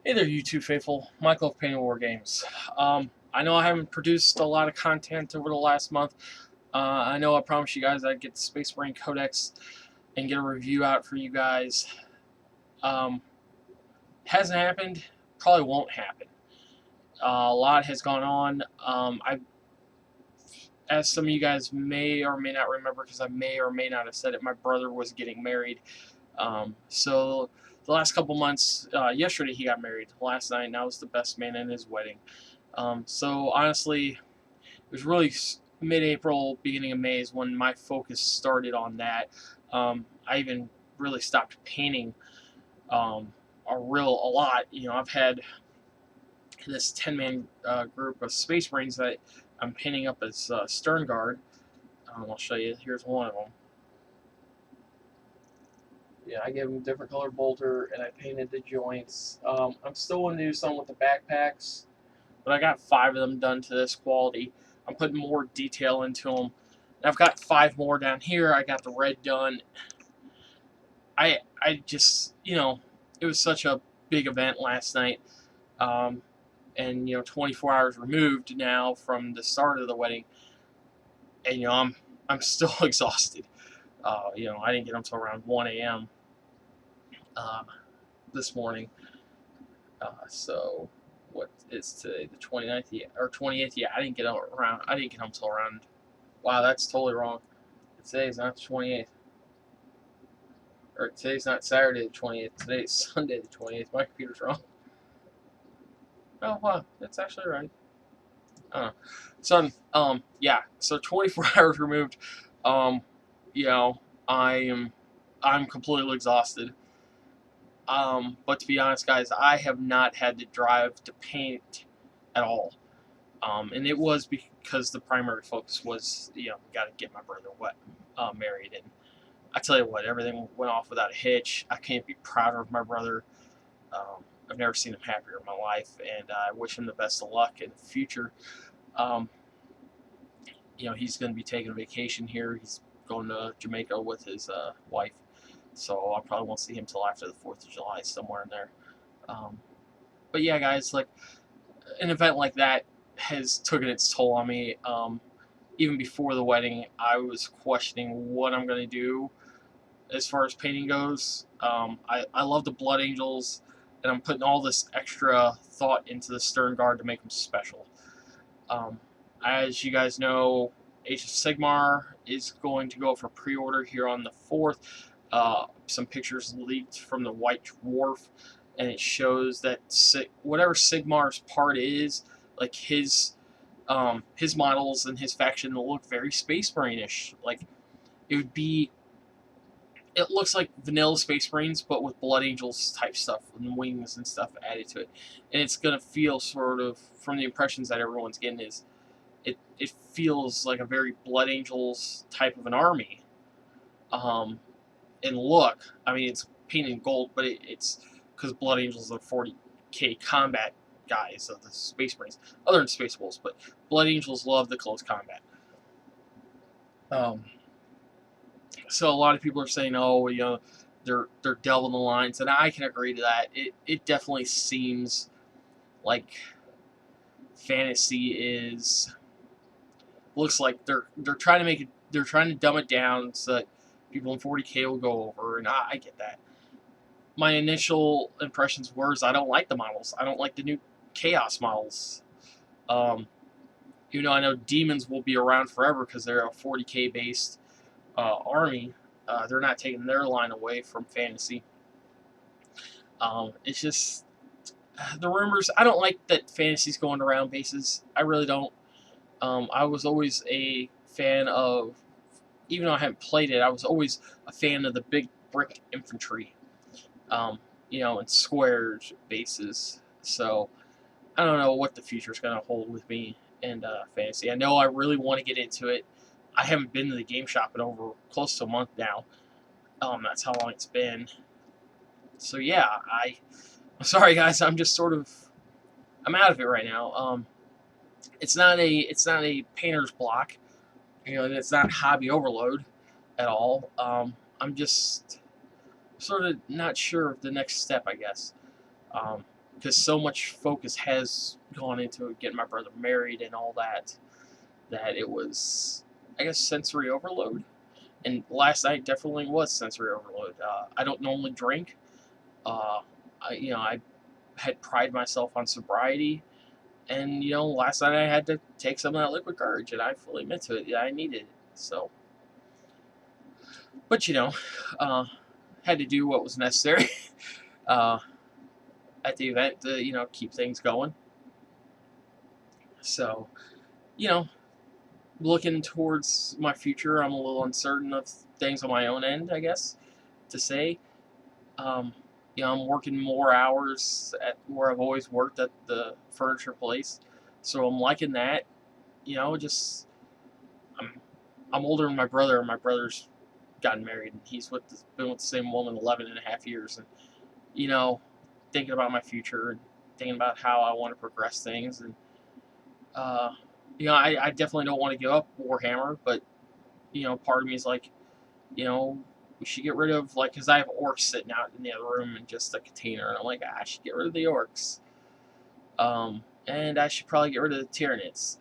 Hey there, YouTube faithful. Michael of Painting War Games. I know I haven't produced a lot of content over the last month. I know I promised you guys I'd get the Space Marine Codex and get a review out for you guys. Um, hasn't happened. Probably won't happen. A lot has gone on. As some of you guys may or may not remember, because I may or may not have said it, my brother was getting married. So the last couple months, yesterday he got married. Last night, and I was the best man in his wedding. So honestly, it was really mid-April, beginning of May is when my focus started on that. I even really stopped painting a lot. I've had this 10-man group of Space Marines that I'm painting up as Stern Guard. I'll show you. Here's one of them. Yeah, I gave them different color bolter, and I painted the joints. I'm still going to do some with the backpacks, but I got 5 of them done to this quality. I'm putting more detail into them. And I've got 5 more down here. I got the red done. I just, it was such a big event last night. And 24 hours removed now from the start of the wedding, and I'm still exhausted. I didn't get home until around 1 a.m. This morning. So what is today? The 29th, yeah, or 28th? Yeah, I didn't get home until around. Wow, that's totally wrong. Today's not the 28th. Or today's not Saturday the 28th. Today's Sunday the 28th. My computer's wrong. Oh wow, that's actually right. So yeah. So 24 hours removed. Um, I'm completely exhausted. But to be honest, guys, I have not had to drive to paint at all. And it was because the primary focus was, got to get my brother married. And I tell you what, everything went off without a hitch. I can't be prouder of my brother. I've never seen him happier in my life, and I wish him the best of luck in the future. Um, he's going to be taking a vacation here. He's going to Jamaica with his wife, so I probably won't see him till after the 4th of July, somewhere in there. But yeah, guys, like an event like that has taken its toll on me. Even before the wedding, I was questioning what I'm going to do as far as painting goes. I love the Blood Angels, and I'm putting all this extra thought into the Stern Guard to make them special. As you guys know, Age of Sigmar is going to go for pre-order here on the 4th. Some pictures leaked from the White Dwarf, and it shows that whatever Sigmar's part is, like his models and his faction will look very Space Marine-ish. Like it looks like vanilla Space Marines, but with Blood Angels type stuff and wings and stuff added to it. And it's gonna feel sort of, from the impressions that everyone's getting, is it feels like a very Blood Angels type of an army. And look, I mean, it's painted in gold, but it's because Blood Angels are 40k combat guys of the Space Marines, other than Space Wolves, but Blood Angels love the close combat. So a lot of people are saying, oh, they're delving the lines, and I can agree to that. It definitely seems like fantasy looks like they're trying to make it, they're trying to dumb it down so that people in 40k will go over, and I get that. My initial impressions were I don't like the models. I don't like the new Chaos models. Even though I know Demons will be around forever because they're a 40k based army, they're not taking their line away from fantasy. It's just the rumors. I don't like that fantasy's going around bases. I really don't. I was always a fan of, even though I haven't played it, I was always a fan of the big brick infantry, and square bases. So I don't know what the future is going to hold with me and fantasy. I know I really want to get into it. I haven't been to the game shop in over close to a month now. That's how long it's been. So yeah, I'm sorry guys. I'm just I'm out of it right now. It's not a painter's block. It's not hobby overload at all. I'm just sort of not sure of the next step, I guess. because so much focus has gone into getting my brother married and all that, that it was, I guess, sensory overload. And last night definitely was sensory overload. I don't normally drink. I had pride myself on sobriety, and last night I had to take some of that liquid courage, and I fully admit to it. Yeah, I needed it. So, but uh, had to do what was necessary uh, at the event to keep things going. So, you know, looking towards my future, I'm a little uncertain of things on my own end, I guess, to say. Um, I'm working more hours at where I've always worked at the furniture place, so I'm liking that. Just I'm I'm older than my brother, and my brother's gotten married, and been with the same woman 11 and a half years, and you know, thinking about my future and thinking about how I want to progress things, and uh, I definitely don't want to give up Warhammer, but part of me is like, you know, we should get rid of, like, because I have orcs sitting out in the other room in just a container, and I'm like, I should get rid of the orcs. And I should probably get rid of the Tyranids.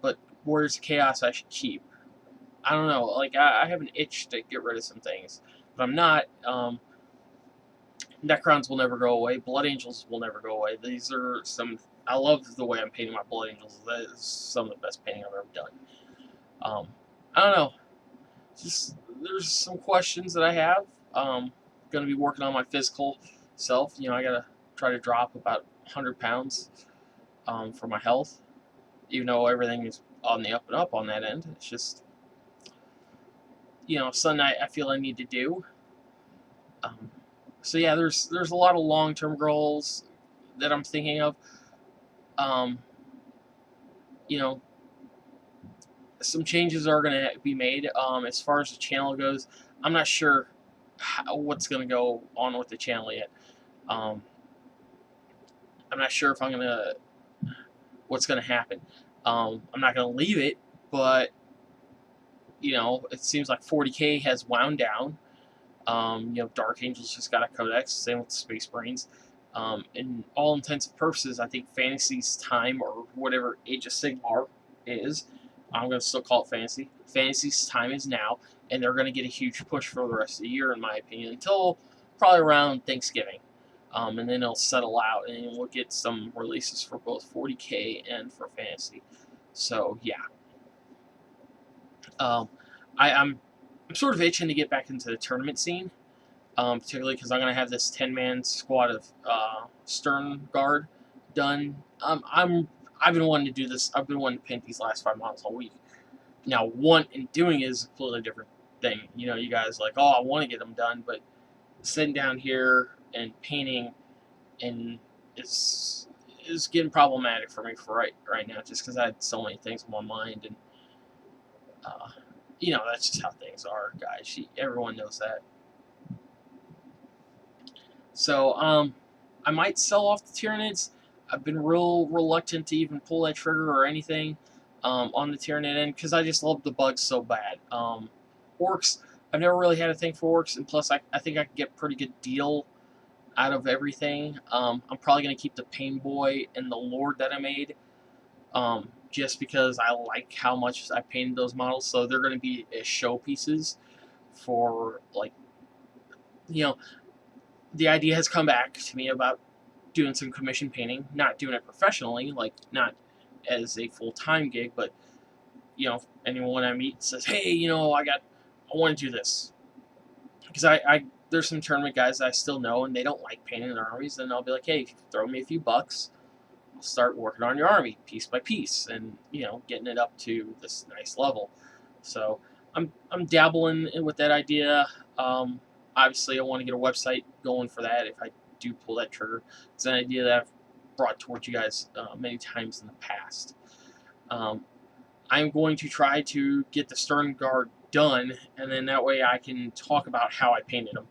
But Warriors of Chaos I should keep. I don't know, like, I have an itch to get rid of some things, but I'm not. Necrons will never go away. Blood Angels will never go away. These are some. I love the way I'm painting my Blood Angels. That is some of the best painting I've ever done. I don't know. Just there's some questions that I have. Going to be working on my physical self. I gotta try to drop about 100 pounds for my health. Even though everything is on the up and up on that end, it's just something I feel I need to do. Um, so yeah, there's a lot of long term goals that I'm thinking of. Um, you know, some changes are going to be made. As far as the channel goes, I'm not sure what's going to go on with the channel yet. Um, I'm not sure if I'm going to what's going to happen. I'm not going to leave it, but it seems like 40K has wound down. Dark Angels just got a codex. Same with Space Marines. In all intents and purposes, I think Fantasy's time, or whatever Age of Sigmar is, I'm going to still call it Fantasy. Fantasy's time is now, and they're going to get a huge push for the rest of the year, in my opinion, until probably around Thanksgiving. And then it'll settle out, and we'll get some releases for both 40K and for Fantasy. So, yeah. I'm sort of itching to get back into the tournament scene. Particularly because I'm going to have this 10-man squad of Stern Guard done. I've been wanting to do this. I've been wanting to paint these last 5 models all week. Now, want and doing is a completely different thing. You guys like, oh, I want to get them done, but sitting down here and painting and is getting problematic for me for right now, just because I had so many things on my mind, and that's just how things are, guys. Everyone knows that. So, I might sell off the Tyranids. I've been real reluctant to even pull that trigger or anything on the Tyranid end, because I just love the bugs so bad. Orcs, I've never really had a thing for orcs, and plus I think I can get a pretty good deal out of everything. I'm probably going to keep the Pain Boy and the Lord that I made, just because I like how much I painted those models, so they're going to be as showpieces for, like, the idea has come back to me about doing some commission painting, not doing it professionally, like not as a full-time gig, but anyone I meet says, hey, I want to do this, because I there's some tournament guys that I still know, and they don't like painting their armies, and I'll be like, hey, throw me a few bucks, I'll start working on your army piece by piece, and getting it up to this nice level. So I'm dabbling with that idea. Obviously, I want to get a website going for that if I do pull that trigger. It's an idea that I've brought towards you guys many times in the past. I'm going to try to get the Stern Guard done, and then that way I can talk about how I painted them.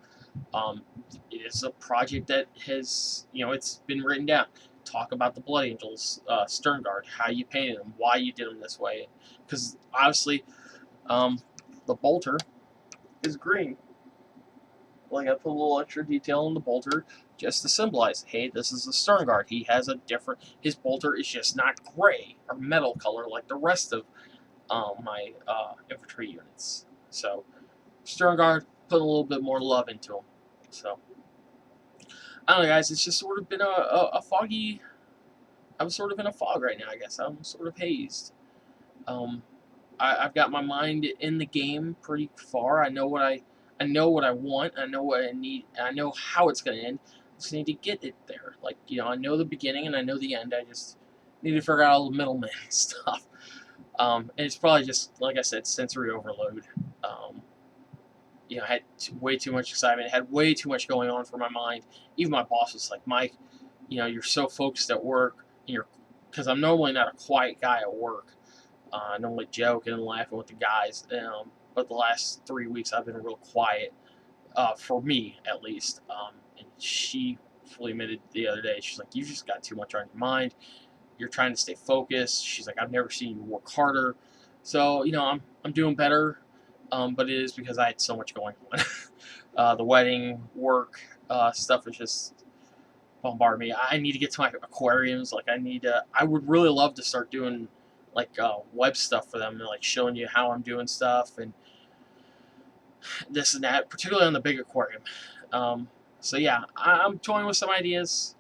It is a project that has, it's been written down. Talk about the Blood Angels, Stern Guard, how you painted them, why you did them this way. Because obviously, the bolter is green. like I put a little extra detail in the bolter just to symbolize, hey, this is the stern guard. He has a different. His bolter is just not gray or metal color like the rest of my infantry units. So stern guard, put a little bit more love into him. So I don't know, guys. It's just sort of been a foggy. I'm sort of in a fog right now. I guess I'm sort of hazed. I've got my mind in the game pretty far. I know what I want. I know what I need. I know how it's gonna end. I just need to get it there. Like, I know the beginning and I know the end. I just need to figure out all the middleman stuff. And it's probably just, like I said, sensory overload. I had way too much excitement. I had way too much going on for my mind. Even my boss was like, Mike, you're so focused at work. Because I'm normally not a quiet guy at work. Normally joking and laughing with the guys. But the last 3 weeks I've been real quiet, for me at least. And she fully admitted the other day, she's like, you just got too much on your mind. You're trying to stay focused. She's like, I've never seen you work harder. So, I'm doing better, but it is because I had so much going on. The wedding, work, stuff is just bombard me. I need to get to my aquariums. I would really love to start doing web stuff for them, and like showing you how I'm doing stuff and this and that, particularly on the big aquarium. So yeah, I'm toying with some ideas.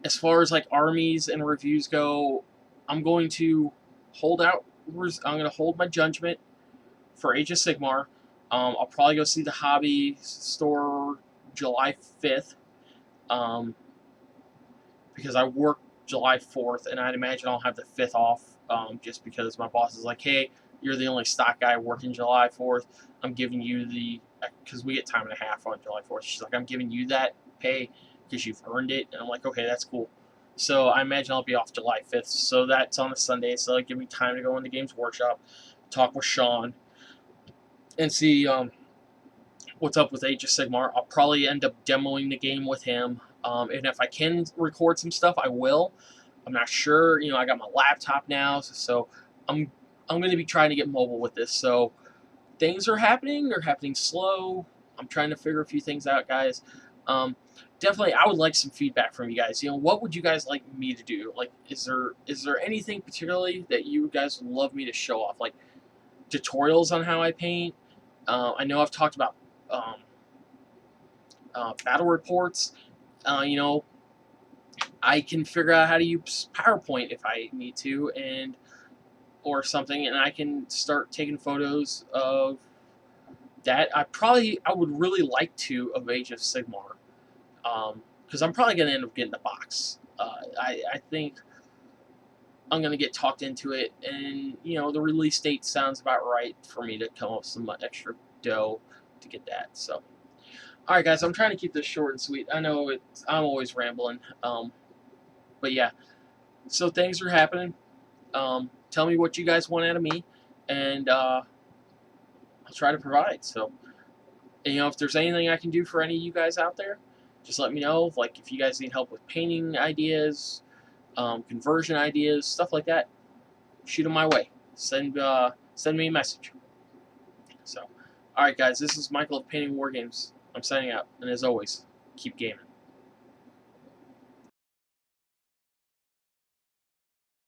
As far as like armies and reviews go, I'm going to hold out. I'm going to hold my judgment for Age of Sigmar. I'll probably go see the hobby store July 5th. Because I work July 4th, and I'd imagine I'll have the 5th off, just because my boss is like, hey, you're the only stock guy working July 4th. I'm giving you because we get time and a half on July 4th. She's like, I'm giving you that pay because you've earned it. And I'm like, okay, that's cool. So I imagine I'll be off July 5th. So that's on a Sunday. So it'll give me time to go into Games Workshop, talk with Sean, and see what's up with Age of Sigmar. I'll probably end up demoing the game with him. And if I can record some stuff, I will. I'm not sure. I got my laptop now, so I'm going to be trying to get mobile with this. So things are happening. They're happening slow. I'm trying to figure a few things out, guys. Definitely, I would like some feedback from you guys. What would you guys like me to do? Like, is there anything particularly that you guys would love me to show off? Like tutorials on how I paint. I know I've talked about battle reports. I can figure out how to use PowerPoint if I need to, or something, and I can start taking photos of that. I would really like to of Age of Sigmar, because I'm probably going to end up getting the box. I think I'm going to get talked into it, and the release date sounds about right for me to come up with some extra dough to get that. So. Alright guys, I'm trying to keep this short and sweet. I know I'm always rambling. But yeah. So things are happening. Tell me what you guys want out of me, and I'll try to provide. So, if there's anything I can do for any of you guys out there, just let me know. Like if you guys need help with painting ideas, conversion ideas, stuff like that, shoot them my way. Send me a message. So, alright guys, this is Michael of Painting War Games. I'm signing out, and as always, keep gaming.